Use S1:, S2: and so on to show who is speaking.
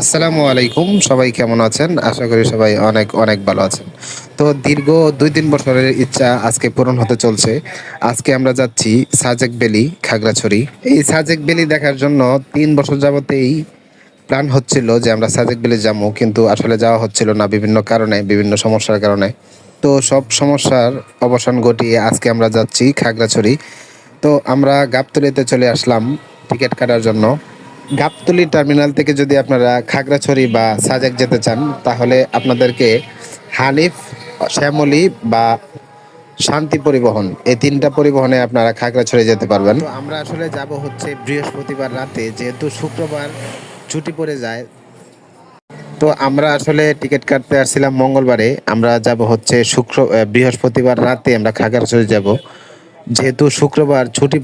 S1: আসসালামু আলাইকুম। সবাই কেমন আছেন? আশা করি সবাই অনেক, অনেক ভালো আছেন। তো দীর্ঘ ২-৩ বছরের ইচ্ছা আজকে পূরণ হতে চলছে। আজকে আমরা যাচ্ছি সাজেক ভ্যালি, খাগড়াছড়ি। এই সাজেক ভ্যালি দেখার জন্য ৩ বছর যাবতেই প্ল্যান হচ্ছিল যে আমরা সাজেক ভ্যালি যাবো। কিন্তু আসলে যাওয়া হচ্ছিল না বিভিন্ন কারণে, বিভিন্ন সমস্যার কারণে। তো সব সমস্যার অবসান ঘটিয়ে আজকে আমরা যাচ্ছি খাগড়াছড়ি। তো আমরা গাবতলীতে চলে আসলাম টিকিট কাটার জন্য। গাবতলী টার্মিনাল থেকে যদি আপনারা খাগড়াছড়ি বা সাজেক যেতে চান তাহলে আপনাদেরকে হানিফ, শ্যামলী বা শান্তি পরিবহন এই ৩টা পরিবহনে আপনারা খাগড়াছড়ি যেতে পারবেন। তো আমরা আসলে যাব হচ্ছে বৃহস্পতিবার রাতে, যেহেতু শুক্রবার ছুটি পড়ে যায়। তো আমরা আসলে টিকিট কাটতে আসছিলাম মঙ্গলবারে, আমরা যাব হচ্ছে বৃহস্পতিবার রাতে আমরা খাগড়াছড়ি যাব, যেহেতু শুক্রবার ছুটি